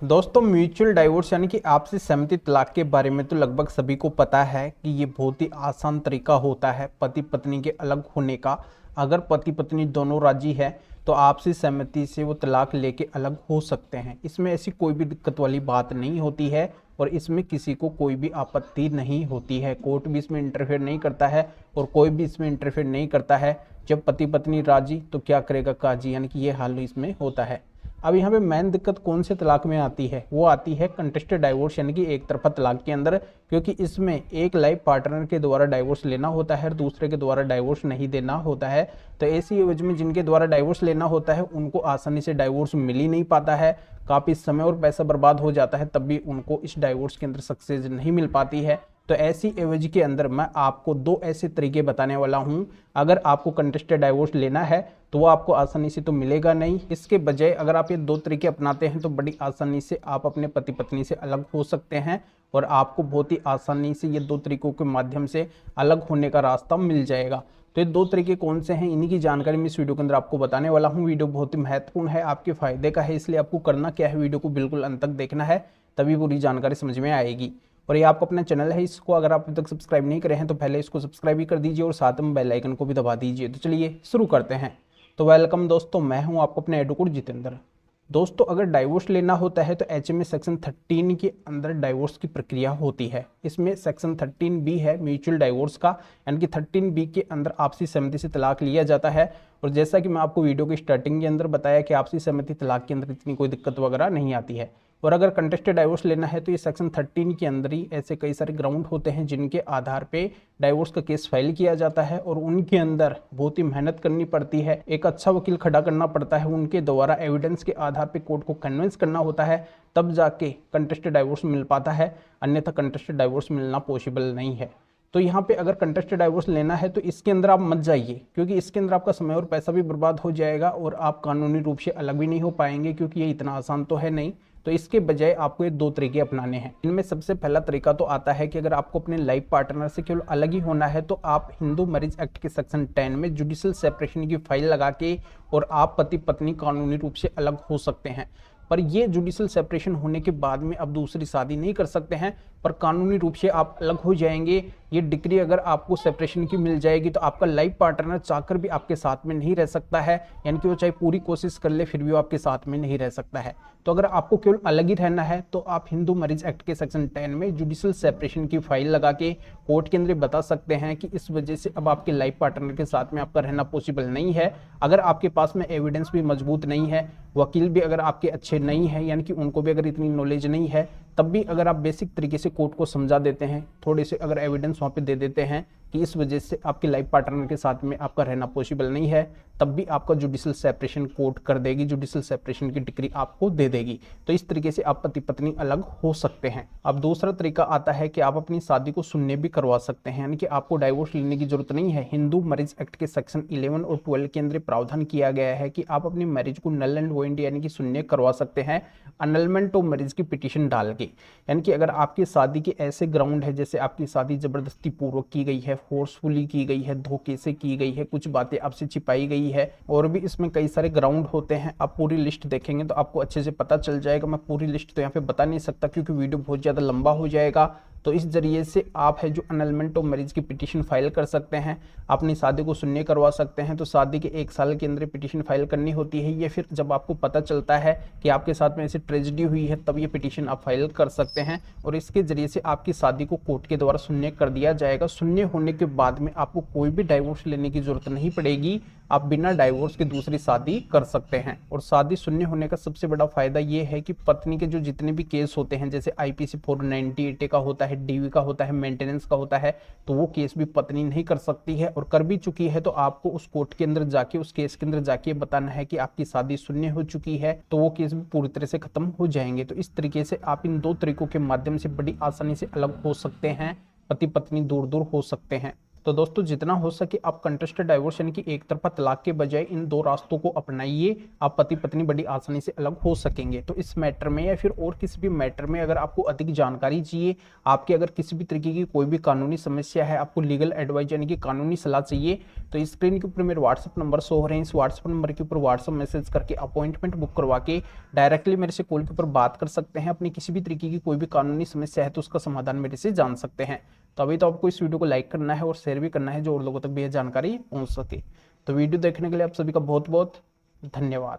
दोस्तों, mutual divorce यानी कि आपसी सहमति तलाक के बारे में तो लगभग सभी को पता है कि ये बहुत ही आसान तरीका होता है पति पत्नी के अलग होने का। अगर पति पत्नी दोनों राजी है तो आपसी सहमति से वो तलाक लेके अलग हो सकते हैं। इसमें ऐसी कोई भी दिक्कत वाली बात नहीं होती है और इसमें किसी को कोई भी आपत्ति नहीं होती है। कोर्ट भी इसमें इंटरफेयर नहीं करता है और कोई भी इसमें इंटरफेयर नहीं करता है। जब पति पत्नी राजी तो क्या करेगा काजी, यानी कि ये हाल इसमें होता है। अब यहाँ पे मेन दिक्कत कौन से तलाक में आती है, वो आती है कंटेस्टेड डाइवोर्स यानी कि एक तरफा तलाक के अंदर, क्योंकि इसमें एक लाइफ पार्टनर के द्वारा डाइवोर्स लेना होता है और दूसरे के द्वारा डाइवोर्स नहीं देना होता है। तो ऐसी एवज में जिनके द्वारा डाइवोर्स लेना होता है उनको आसानी से डाइवोर्स मिल ही नहीं पाता है, काफ़ी समय और पैसा बर्बाद हो जाता है, तब भी उनको इस डाइवोर्स के अंदर सक्सेस नहीं मिल पाती है। तो ऐसी एवज के अंदर मैं आपको दो ऐसे तरीके बताने वाला हूं। अगर आपको कंटेस्टेड डाइवोर्स लेना है तो वो आपको आसानी से तो मिलेगा नहीं। इसके बजाय अगर आप ये दो तरीके अपनाते हैं तो बड़ी आसानी से आप अपने पति पत्नी से अलग हो सकते हैं और आपको बहुत ही आसानी से ये दो तरीकों के माध्यम से अलग होने का रास्ता मिल जाएगा। तो ये दो तरीके कौन से हैं, इन्हीं की जानकारी मैं इस वीडियो के अंदर आपको बताने वाला हूँ। वीडियो बहुत ही महत्वपूर्ण है, आपके फायदे का है, इसलिए आपको करना क्या है, वीडियो को बिल्कुल अंत तक देखना है, तभी पूरी जानकारी समझ में आएगी। और ये आपका अपना चैनल है, इसको अगर आप अभी तक सब्सक्राइब नहीं करे हैं तो पहले इसको सब्सक्राइब भी कर दीजिए और साथ में बेल आइकन को भी दबा दीजिए। तो चलिए शुरू करते हैं। तो वेलकम दोस्तों, मैं हूं आपको अपने एडवोकेट जितेंद्र। दोस्तों, अगर डाइवोर्स लेना होता है तो एचएमए सेक्शन 13 के अंदर डाइवोर्स की प्रक्रिया होती है। इसमें सेक्शन 13B है म्यूचुअल डाइवोर्स का, यानी कि 13B के अंदर आपसी सहमति से तलाक लिया जाता है। और जैसा कि मैं आपको वीडियो की स्टार्टिंग के अंदर बताया कि आपसी सहमति तलाक के अंदर इतनी कोई दिक्कत वगैरह नहीं आती है। और अगर कंटेस्टेड डाइवोर्स लेना है तो ये सेक्शन 13 के अंदर ही ऐसे कई सारे ग्राउंड होते हैं जिनके आधार पे डाइवोर्स का केस फाइल किया जाता है और उनके अंदर बहुत ही मेहनत करनी पड़ती है, एक अच्छा वकील खड़ा करना पड़ता है, उनके द्वारा एविडेंस के आधार पे कोर्ट को कन्विंस करना होता है, तब जाके कंटेस्टेड डाइवोर्स मिल पाता है, अन्यथा कंटेस्टेड डाइवोर्स मिलना पॉसिबल नहीं है। तो यहाँ पे अगर कंटेस्टेड डाइवोर्स लेना है तो इसके अंदर आप मत जाइए, क्योंकि इसके अंदर आपका समय और पैसा भी बर्बाद हो जाएगा और आप कानूनी रूप से अलग भी नहीं हो पाएंगे, क्योंकि ये इतना आसान तो है नहीं। तो इसके बजाय आपको ये दो तरीके अपनाने हैं। इनमें सबसे पहला तरीका तो आता है कि अगर आपको अपने लाइफ पार्टनर से केवल अलग ही होना है तो आप हिंदू मैरिज एक्ट के सेक्शन 10 में जुडिशियल सेपरेशन की फाइल लगा के और आप पति पत्नी कानूनी रूप से अलग हो सकते हैं। पर ये जुडिशियल सेपरेशन होने के बाद में अब दूसरी शादी नहीं कर सकते हैं, पर कानूनी रूप से आप अलग हो जाएंगे। ये डिग्री अगर आपको सेपरेशन की मिल जाएगी तो आपका लाइफ पार्टनर चाहकर भी आपके साथ में नहीं रह सकता है, यानी कि वो चाहे पूरी कोशिश कर ले फिर भी वो आपके साथ में नहीं रह सकता है। तो अगर आपको केवल अलग ही रहना है तो आप हिंदू मैरिज एक्ट के सेक्शन 10 में जुडिशियल सेपरेशन की फाइल लगा के कोर्ट के अंदर बता सकते हैं कि इस वजह से अब आपके लाइफ पार्टनर के साथ में आपका रहना पॉसिबल नहीं है। अगर आपके पास में एविडेंस भी मजबूत नहीं है, वकील भी अगर आपके अच्छे नहीं है, यानी कि उनको भी अगर इतनी नॉलेज नहीं है, तब भी अगर आप बेसिक तरीके से कोर्ट को समझा देते हैं, थोड़े से अगर एविडेंस वहाँ पे दे देते हैं कि इस वजह से आपके लाइफ पार्टनर के साथ में आपका रहना पॉसिबल नहीं है, तब भी आपका जुडिशियल सेपरेशन कोर्ट कर देगी, जुडिशियल सेपरेशन की डिग्री आपको दे देगी। तो इस तरीके से आप पति पत्नी अलग हो सकते हैं। अब दूसरा तरीका आता है कि आप अपनी शादी को सुनने भी करवा सकते हैं, यानी कि आपको डाइवोर्स लेने की जरूरत नहीं है। हिंदू मैरिज एक्ट के सेक्शन 11 और 12 के अंदर प्रावधान किया गया है कि आप अपनी मैरिज को नल एंड वॉइड यानी कि सुनने करवा सकते हैं अनलमेंट ऑफ मैरिज की पिटीशन डाल के। यानी कि अगर आपकी शादी के ऐसे ग्राउंड है, जैसे आपकी शादी जबरदस्ती पूर्वक की गई है, फोर्सफुली की गई है, धोखे से की गई है, कुछ बातें आपसे छिपाई गई है, और भी इसमें कई सारे ग्राउंड होते हैं। आप पूरी लिस्ट देखेंगे तो आपको अच्छे से पता चल जाएगा। मैं पूरी लिस्ट तो यहाँ पे बता नहीं सकता क्योंकि वीडियो बहुत ज़्यादा लंबा हो जाएगा। तो इस जरिए से आप है जो अनलमेंट ऑफ मैरिज की पिटीशन फाइल कर सकते हैं, अपनी शादी को सुनने करवा सकते हैं। तो शादी के 1 साल के अंदर पिटीशन फाइल करनी होती है, ये फिर जब आपको पता चलता है कि आपके साथ में ऐसी ट्रेजेडी हुई है तब ये पिटीशन आप फाइल कर सकते हैं और इसके जरिए से आपकी शादी को कोर्ट के द्वारा सुनने कर दिया जाएगा। सुनने होने के बाद में आपको कोई भी डाइवोर्स लेने की जरूरत नहीं पड़ेगी, आप बिना डाइवोर्स के दूसरी शादी कर सकते हैं। और शादी सुनने होने का सबसे बड़ा फायदा ये है कि पत्नी के जो जितने भी केस होते हैं, जैसे IPC 498 का होता है, DV का होता है, मेंटेनेंस का होता है, तो वो केस भी पत्नी नहीं कर सकती है, और कर भी चुकी है तो आपको उस कोर्ट के अंदर जाके, उस केस के अंदर जाके बताना है कि आपकी शादी सुनने हो चुकी है, तो वो केस भी पूरी तरह से खत्म हो जाएंगे। तो इस तरीके से आप इन दो तरीकों के माध्यम से बड़ी आसानी से अलग हो सकते हैं, पति पत्नी दूर दूर हो सकते हैं। तो दोस्तों जितना हो सके आप कंटेस्टेड डाइवोर्स यानी कि एक तरफा तलाक के बजाय इन दो रास्तों को अपनाइए। आप पति पत्नी बड़ी आसानी से अलग हो सकेंगे। तो इस मैटर में या फिर और किसी भी मैटर में अगर आपको अधिक जानकारी चाहिए, आपके अगर किसी भी तरीके की कोई भी कानूनी समस्या है, आपको लीगल एडवाइस यानी कि कानूनी सलाह चाहिए, तो स्क्रीन के ऊपर मेरे व्हाट्सअप नंबर शो हो रहे हैं। इस व्हाट्सअप नंबर के ऊपर व्हाट्सअप मैसेज करके अपॉइंटमेंट बुक करवा के डायरेक्टली मेरे से कॉल के ऊपर बात कर सकते हैं। अपनी किसी भी तरीके की कोई भी कानूनी समस्या है तो उसका समाधान मेरे से जान सकते हैं। तो अभी तो आपको इस वीडियो को लाइक करना है और शेयर भी करना है, जो और लोगों तक भी यह जानकारी पहुंच सके। तो वीडियो देखने के लिए आप सभी का बहुत बहुत धन्यवाद।